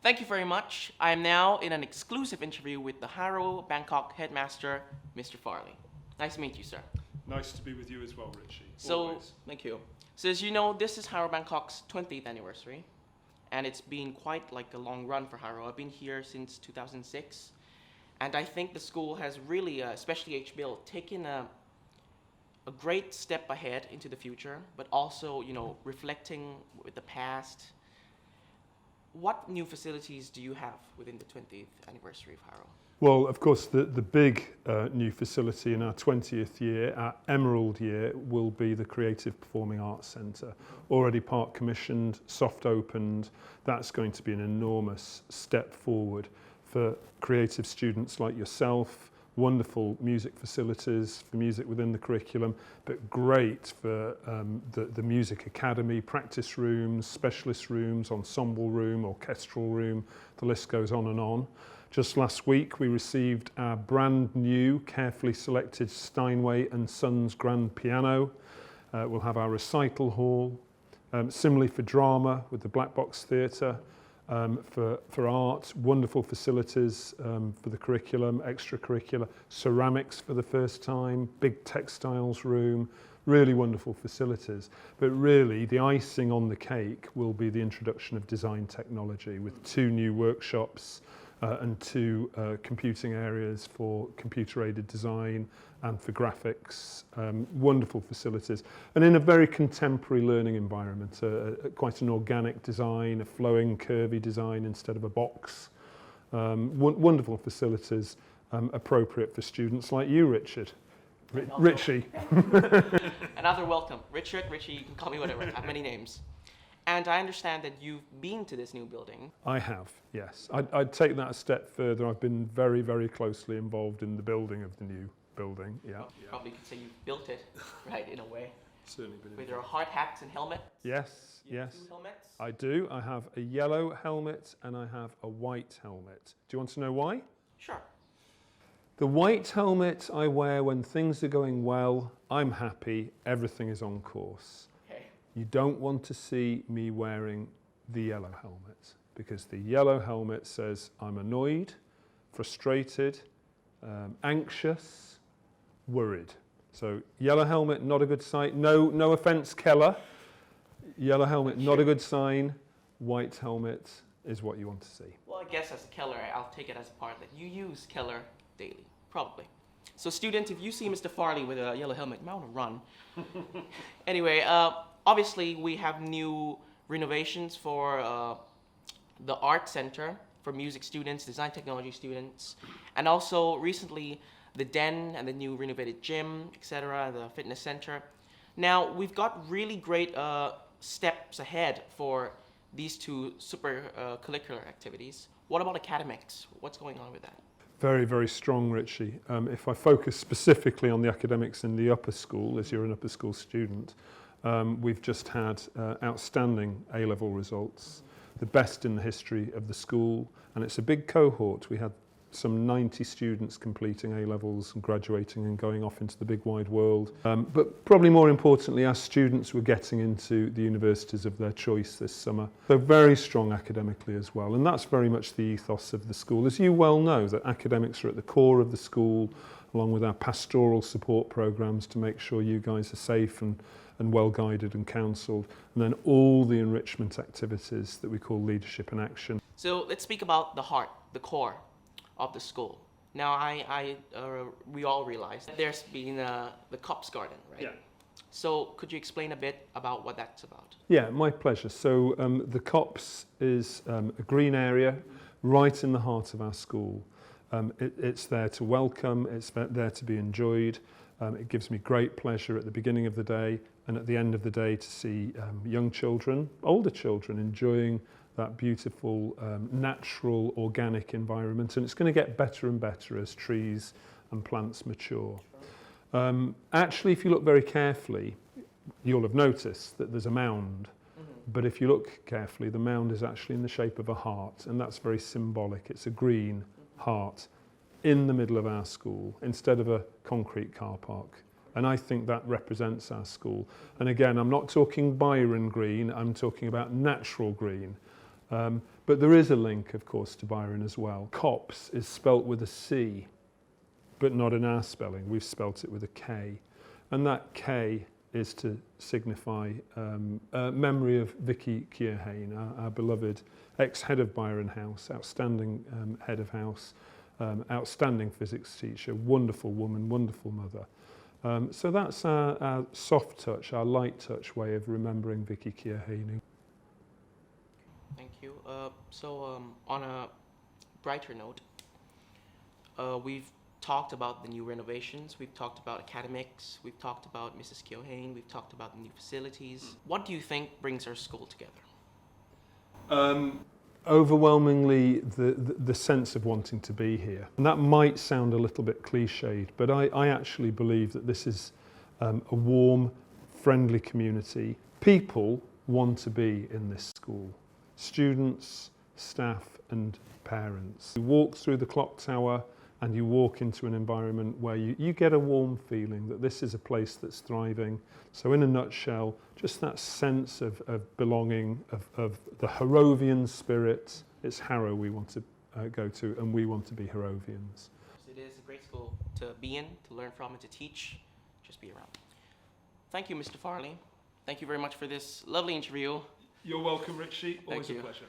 Thank you very much. I am now in an exclusive interview with the Harrow Bangkok headmaster, Mr. Farley. Nice to meet you, sir. Nice to be with you as well, Richie. Always. Thank you. So as you know, this is Harrow Bangkok's 20th anniversary, and it's been quite like a long run for Harrow. I've been here since 2006, and I think the school has really, especially HBL, taken a great step ahead into the future, but also, reflecting with the past. What new facilities do you have within the 20th anniversary of Harrow? Well, of course, the big new facility in our 20th year, our Emerald year, will be the Creative Performing Arts Centre. Already part commissioned, soft opened. That's going to be an enormous step forward for creative students like yourself. Wonderful music facilities for music within the curriculum, but great for the music academy, practice rooms, specialist rooms, ensemble room, orchestral room, the list goes on and on. Just last week we received our brand new, carefully selected Steinway & Sons grand piano. We'll have our recital hall, similarly for drama with the Black Box Theatre. For art, wonderful facilities for the curriculum, extracurricular, ceramics for the first time, big textiles room, really wonderful facilities. But really the icing on the cake will be the introduction of design technology with 2 new workshops and 2 computing areas for computer-aided design and for graphics. Wonderful facilities. And in a very contemporary learning environment, quite an organic design, a flowing, curvy design instead of a box. Wonderful facilities appropriate for students like you, Richard. Richie. Another welcome. Richard, Richie, you can call me whatever. I have many names. And I understand that you've been to this new building. I have, yes. I'd take that a step further. I've been very, very closely involved in the building of the new building, yeah. Well, probably could say you built it, right, in a way. Certainly been With your hard hats and helmet. Yes, yes. 2 helmets? I do. I have a yellow helmet and I have a white helmet. Do you want to know why? Sure. The white helmet I wear when things are going well, I'm happy, everything is on course. Okay. You don't want to see me wearing the yellow helmet because the yellow helmet says I'm annoyed, frustrated, anxious, worried. So yellow helmet, not a good sign. No offence, Keller. Yellow helmet, not a good sign. White helmet is what you want to see. Well, I guess as a Keller, I'll take it as a part that you use Keller daily, probably. So students, if you see Mr. Farley with a yellow helmet, you might want to run. Anyway, obviously we have new renovations for the art center for music students, design technology students, and also recently the den and the new renovated gym, etc., the fitness center. Now, we've got really great steps ahead for these 2 super curricular activities. What about academics? What's going on with that? Very, very strong, Richie. If I focus specifically on the academics in the upper school, as you're an upper school student, we've just had outstanding A-level results, the best in the history of the school, and it's a big cohort. We had some 90 students completing A-levels and graduating and going off into the big wide world. But probably more importantly, our students were getting into the universities of their choice this summer. So very strong academically as well. And that's very much the ethos of the school. As you well know, that academics are at the core of the school, along with our pastoral support programs to make sure you guys are safe and well guided and counselled. And then all the enrichment activities that we call leadership and action. So let's speak about the heart, the core of the school. Now, we all realize that there's been the Cops Garden, right? Yeah. So could you explain a bit about what that's about? Yeah, my pleasure. So the Cops is a green area right in the heart of our school. It's there to welcome, it's there to be enjoyed. It gives me great pleasure at the beginning of the day and at the end of the day to see young children, older children enjoying that beautiful, natural, organic environment. And it's going to get better and better as trees and plants mature. Actually, if you look very carefully, you'll have noticed that there's a mound. But if you look carefully, the mound is actually in the shape of a heart, and that's very symbolic. It's a green heart in the middle of our school instead of a concrete car park. And I think that represents our school. And again, I'm not talking Byron green, I'm talking about natural green. But But there is a link, of course, to Byron as well. Cops is spelt with a C, but not in our spelling. We've spelt it with a K. And that K is to signify memory of Richy K13, our beloved ex-head of Byron House, outstanding head of house, outstanding physics teacher, wonderful woman, wonderful mother. So that's our soft touch, our light touch way of remembering Richy K13. Thank you. On a brighter note, we've talked about the new renovations, we've talked about academics, we've talked about Mrs. K13, we've talked about the new facilities. What do you think brings our school together? Overwhelmingly the sense of wanting to be here. And that might sound a little bit cliched, but I actually believe that this is a warm, friendly community. People want to be in this school. Students, staff and parents. You walk through the clock tower and you walk into an environment where you get a warm feeling that this is a place that's thriving. So in a nutshell, just that sense of belonging, of the Harrovian spirit. It's Harrow we want to go to, and we want to be Harrovians. It is a great school to be in, to learn from, and to teach. Just be around. Thank you, Mr. Farley. Thank you very much for this lovely interview. You're welcome, Richy. Always a pleasure.